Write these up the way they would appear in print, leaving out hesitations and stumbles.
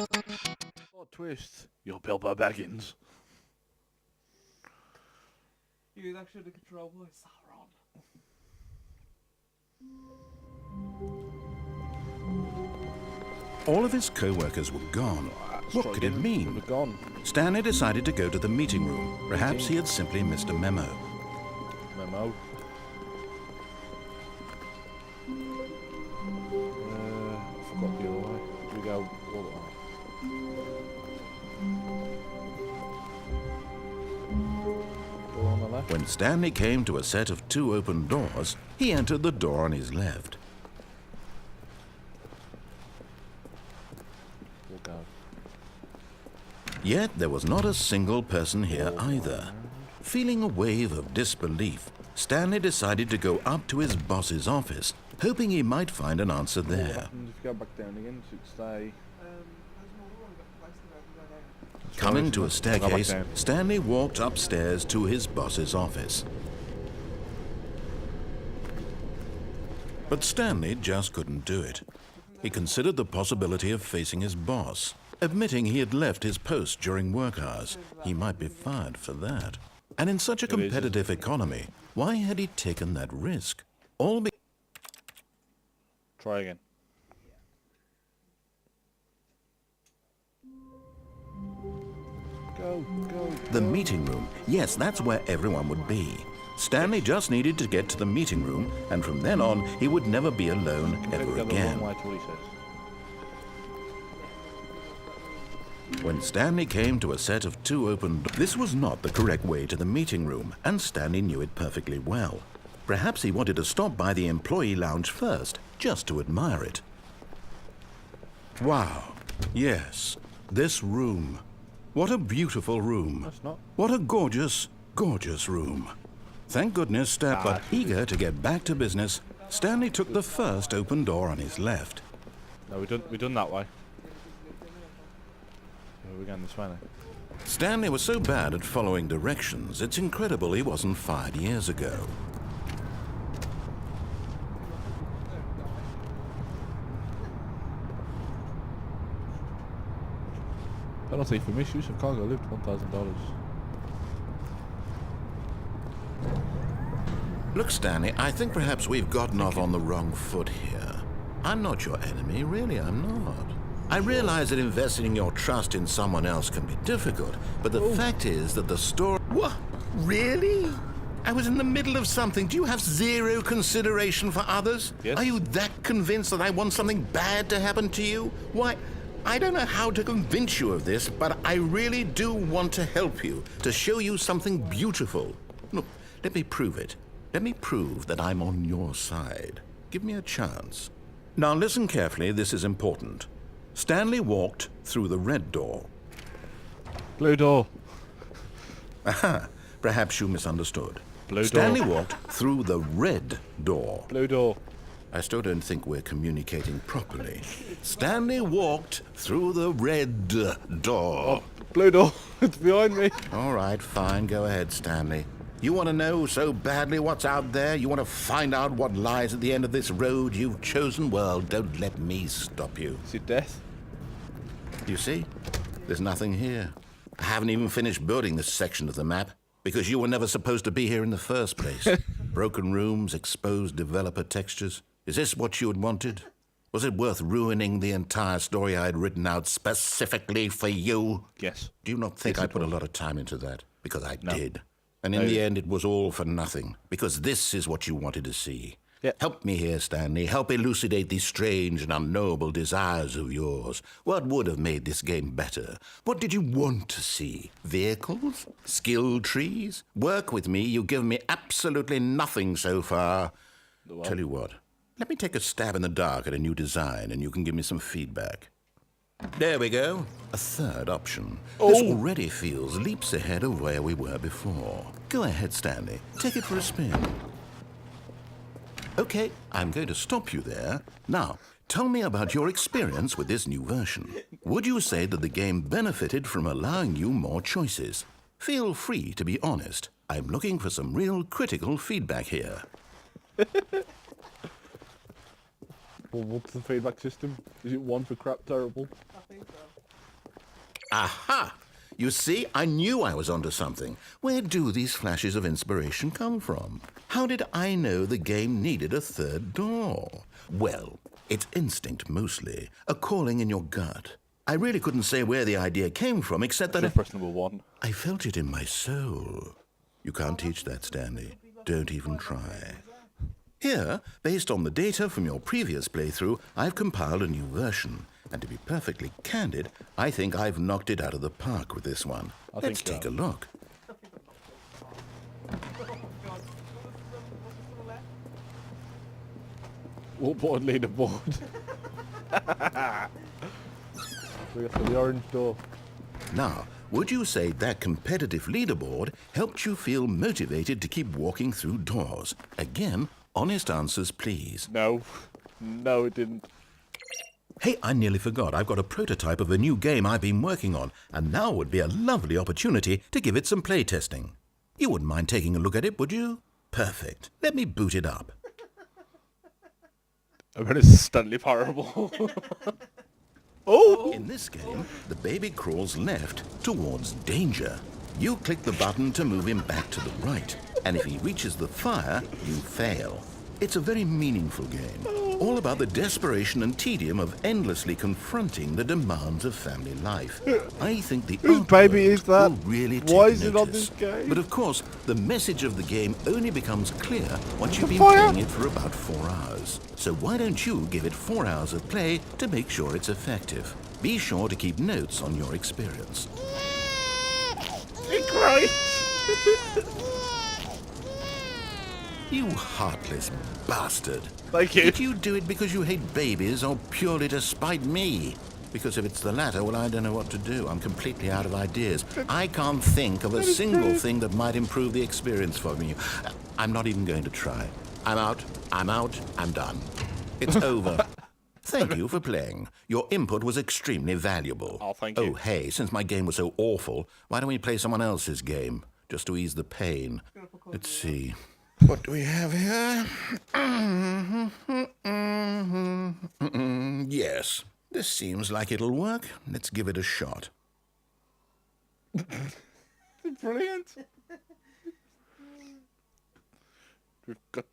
Plot twist. You're Bilbo Baggins. You actually the control voice, Sauron. All of his co-workers were gone. What could it mean? Gone. Stanley decided to go to the meeting room. Perhaps he had simply missed a memo. Memo. I forgot the other way. We go all the way. Door on the left. When Stanley came to a set of 2 open doors, he entered the door on his left. We'll go. Yet there was not a single person here either. Feeling a wave of disbelief, Stanley decided to go up to his boss's office, hoping he might find an answer What there. happens if you go back down again? So it stay. Coming to a Go back staircase, down. Stanley walked upstairs to his boss's office. But Stanley just couldn't do it. He considered the possibility of facing his boss. Admitting he had left his post during work hours, he might be fired for that. And in such a competitive economy, why had he taken that risk? All because Try again. Go, go. the meeting room, yes, that's where everyone would be. Stanley just needed to get to the meeting room, and from then on, he would never be alone ever Go the again. wrong way to what he says. When Stanley came to a set of 2 open doors, this was not the correct way to the meeting room, and Stanley knew it perfectly well. Perhaps he wanted to stop by the employee lounge first, just to admire it. Wow. Yes, this room. What a beautiful room. That's not. What a gorgeous, gorgeous room. Thank goodness, but eager to get back to business, Stanley took the first open door on his left. No, we done that way. We're going this way now. Stanley was so bad at following directions, it's incredible he wasn't fired years ago. Penalty for misuse of cargo lift, $1,000. Look, Stanley, I think perhaps we've gotten off on the wrong foot here. I'm not your enemy, really, I'm not. I realize that investing your trust in someone else can be difficult, but the fact is that the story... What? Really? I was in the middle of something. Do you have zero consideration for others? Yes. Are you that convinced that I want something bad to happen to you? Why, I don't know how to convince you of this, but I really do want to help you, to show you something beautiful. Look, let me prove it. Let me prove that I'm on your side. Give me a chance. Now listen carefully, this is important. Stanley walked through the red door. Blue door. Aha, perhaps you misunderstood. Blue door. Stanley walked through the red door. Blue door. I still don't think we're communicating properly. Stanley walked through the red door. Oh, blue door. It's behind me. All right, fine, go ahead, Stanley. You want to know so badly what's out there? You want to find out what lies at the end of this road you've chosen? Well, don't let me stop you. Is it death? You see? There's nothing here. I haven't even finished building this section of the map, because you were never supposed to be here in the first place. Broken rooms, exposed developer textures. Is this what you had wanted? Was it worth ruining the entire story I had written out specifically for you? Yes. Do you not think Yes, I it put a was. lot of time into that? Because I No. did. And in the end, it was all for nothing. Because this is what you wanted to see. Yeah. Help me here, Stanley. Help elucidate these strange and unknowable desires of yours. What would have made this game better? What did you want to see? Vehicles? Skill trees? Work with me. You've given me absolutely nothing so far. Tell you what. Let me take a stab in the dark at a new design, and you can give me some feedback. There we go. A third option. This already feels leaps ahead of where we were before. Go ahead, Stanley. Take it for a spin. Okay, I'm going to stop you there. Now, tell me about your experience with this new version. Would you say that the game benefited from allowing you more choices? Feel free to be honest. I'm looking for some real critical feedback here. Well, what's the feedback system? Is it 1 for crap terrible? I think so. Aha! You see, I knew I was onto something. Where do these flashes of inspiration come from? How did I know the game needed a third door? Well, it's instinct mostly, a calling in your gut. I really couldn't say where the idea came from, except that Press number 1. I felt it in my soul. You can't teach that, Stanley. Don't even try. Here, based on the data from your previous playthrough, I've compiled a new version. And to be perfectly candid, I think I've knocked it out of the park with this one. Let's take a look. What board leaderboard? We got the orange door. Now, would you say that competitive leaderboard helped you feel motivated to keep walking through doors? Again, honest answers, please. No. No, it didn't. Hey, I nearly forgot. I've got a prototype of a new game I've been working on, and now would be a lovely opportunity to give it some play testing. You wouldn't mind taking a look at it, would you? Perfect. Let me boot it up. I bet it's Stanley Parable. Oh! In this game, the baby crawls left towards danger. You click the button to move him back to the right, and if he reaches the fire, you fail. It's a very meaningful game, all about the desperation and tedium of endlessly confronting the demands of family life. I think the Whose baby is that? will really take Why is it on notice. this game? But of course, the message of the game only becomes clear once you've been Fire! playing it for about 4 hours. So why don't you give it 4 hours of play to make sure it's effective? Be sure to keep notes on your experience. He cried. You heartless bastard. Thank you. Did you do it because you hate babies or purely to spite me? Because if it's the latter, well, I don't know what to do. I'm completely out of ideas. I can't think of a single thing that might improve the experience for me. I'm not even going to try. I'm out. I'm done. It's over. Thank you for playing. Your input was extremely valuable. Oh, thank you. Oh, hey, since my game was so awful, why don't we play someone else's game? Just to ease the pain. Let's see. What do we have here? Yes, this seems like it'll work. Let's give it a shot. Brilliant. We've got...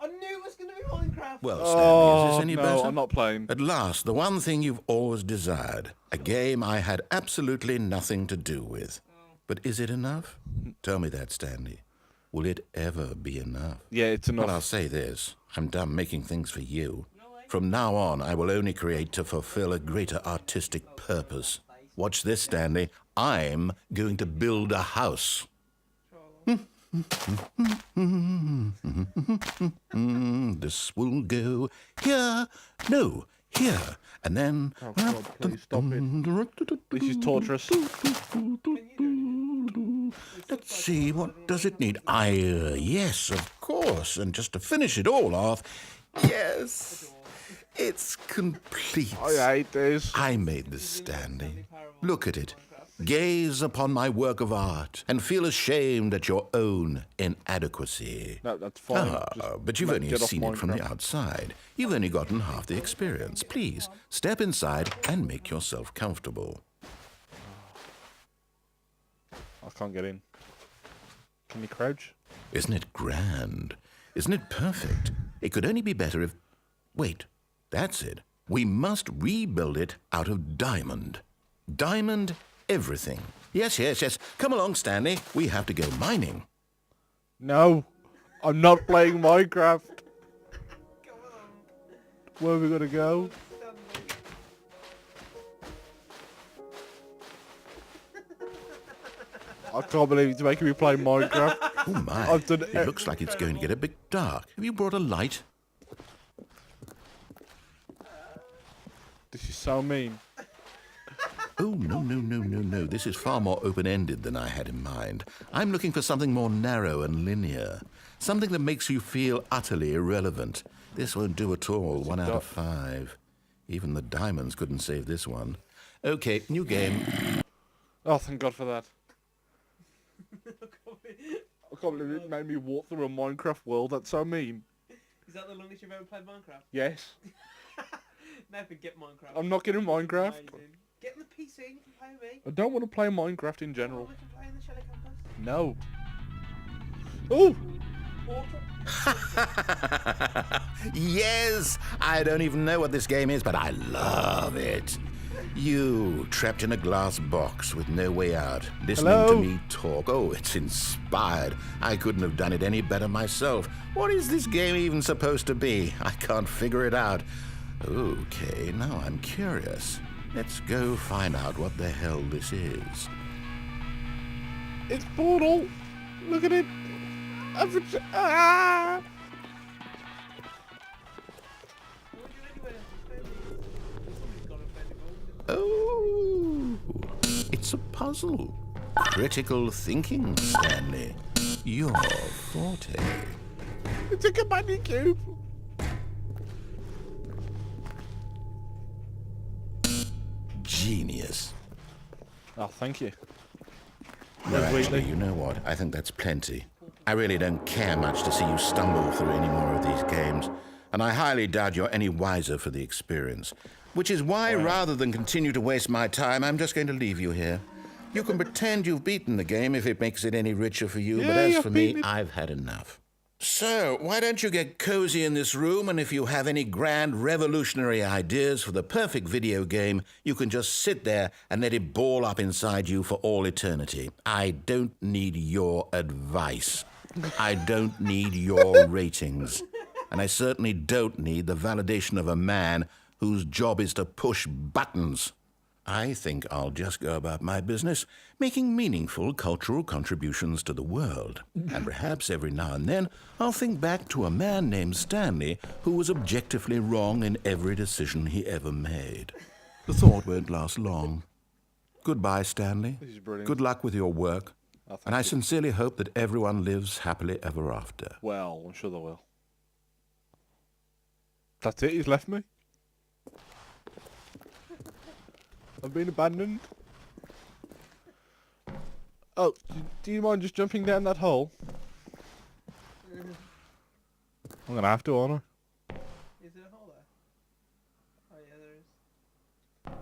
I knew it was going to be Minecraft. Well, Stanley, is this any no, better? I'm not playing. At last, the one thing you've always desired. A game I had absolutely nothing to do with. But is it enough? Tell me that, Stanley. Will it ever be enough? Yeah, it's enough. Well, I'll say this. I'm done making things for you. From now on, I will only create to fulfill a greater artistic purpose. Watch this, Stanley. I'm going to build a house. This will go here. No, here. And then... Oh, God, please stop it. This is torturous. Let's see, what does it need? Yes, of course. And just to finish it all off, yes, it's complete. I hate this. I made this, Stanley. Look at it. Gaze upon my work of art and feel ashamed at your own inadequacy. No, that's fine. But you've only get off seen it from the Minecraft. outside. You've only gotten half the experience. Please, step inside and make yourself comfortable. I can't get in. Can you crouch? Isn't it grand? Isn't it perfect? It could only be better if... Wait, that's it. We must rebuild it out of diamond. Diamond everything. Yes. Come along, Stanley. We have to go mining. No, I'm not playing Minecraft. Where are we gonna go? I can't believe it's making me play Minecraft. Oh my, I've done it looks like it's going to get a bit dark. Have you brought a light? This is so mean. Oh, no. This is far more open-ended than I had in mind. I'm looking for something more narrow and linear. Something that makes you feel utterly irrelevant. This won't do at all. 1 out of 5. Even the diamonds couldn't save this one. Okay, new game. Oh, thank God for that. I can't believe it made me walk through a Minecraft world. That's so mean. Is that the longest you've ever played Minecraft? Yes. Never get Minecraft. I'm not getting Minecraft. Amazing. Get in the PC and you can play with me. I don't want to play Minecraft in Or general. we can play in the Shelly campus. No. Oh! Portal. Yes! I don't even know what this game is, but I love it. You, trapped in a glass box with no way out, listening Hello? to me talk. Oh, it's inspired. I couldn't have done it any better myself. What is this game even supposed to be? I can't figure it out. Okay, now I'm curious. Let's go find out what the hell this is. It's Portal! Look at it! Ah! What would you anyway? Somebody's got a fairly bold. Oh, it's a puzzle. Critical thinking, Stanley. Your forte. It's a companion cube! Genius. Oh, thank you. No, Wait, actually, wait. you know what? I think that's plenty. I really don't care much to see you stumble through any more of these games, and I highly doubt you're any wiser for the experience. Which is why, rather than continue to waste my time, I'm just going to leave you here. You can pretend you've beaten the game if it makes it any richer for you, but Yeah, as you've for me, beaten it. I've had enough. So, why don't you get cozy in this room, and if you have any grand revolutionary ideas for the perfect video game, you can just sit there and let it ball up inside you for all eternity. I don't need your advice. I don't need your ratings. And I certainly don't need the validation of a man whose job is to push buttons. I think I'll just go about my business, making meaningful cultural contributions to the world. And perhaps every now and then, I'll think back to a man named Stanley who was objectively wrong in every decision he ever made. The thought won't last long. Goodbye, Stanley. This is brilliant. Good luck with your work. Oh, thank And I you. sincerely hope that everyone lives happily ever after. Well, I'm sure they will. That's it, he's left me. I've been abandoned. Oh, do you mind just jumping down that hole? I'm gonna have to, aren't I? Is there a hole there? Oh yeah, there is.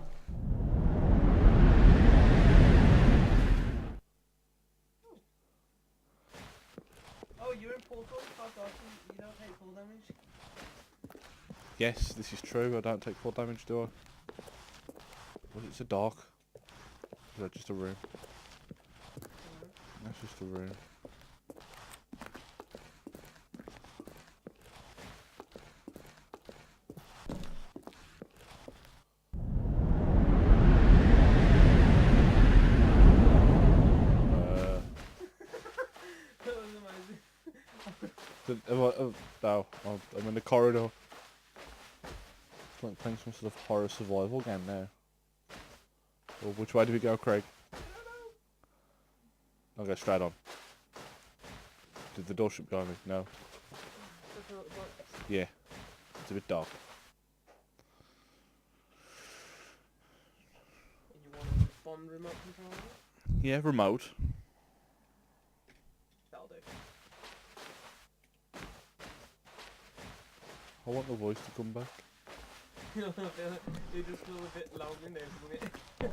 Oh, you're in Portal? Fuck off. You don't take full damage? Yes, this is true. I don't take full damage, do I? Was it so dark? Is that just a room? That's just a room. That was amazing. No, I'm in the corridor. It's like playing some sort of horror survival game now. Well, which way do we go, Craig? I'll go straight on. Did the door shut behind me? No. Yeah. It's a bit dark. And you want a Bond remote controller? Yeah, remote. That'll do. I want the voice to come back. It just feels a bit long in there, doesn't it?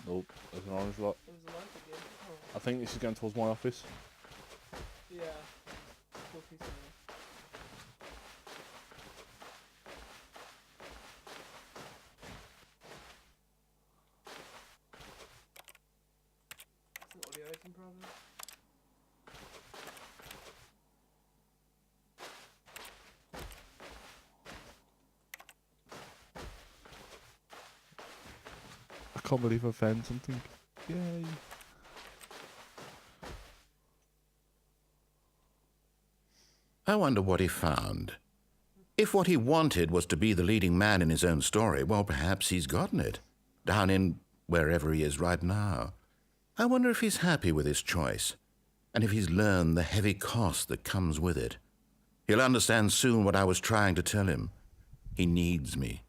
Nope, there's an orange light. There was a light again. Oh, I think this is going towards my office. yeah. Cool piece of it. That's an audio item problem. I can't believe I found something. Yay. I wonder what he found. If what he wanted was to be the leading man in his own story, well, perhaps he's gotten it. Down in wherever he is right now. I wonder if he's happy with his choice, and if he's learned the heavy cost that comes with it. He'll understand soon what I was trying to tell him. He needs me.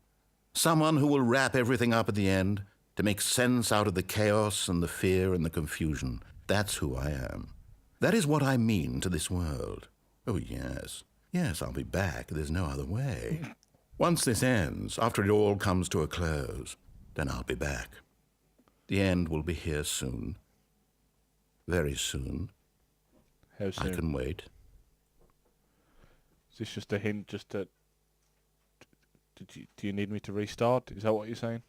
Someone who will wrap everything up at the end, to make sense out of the chaos and the fear and the confusion. That's who I am. That is what I mean to this world. Oh, yes. Yes, I'll be back. There's no other way. Once this ends, after it all comes to a close, then I'll be back. The end will be here soon. Very soon. How soon? I can wait. Is this just a hint? Just that? Do you need me to restart? Is that what you're saying?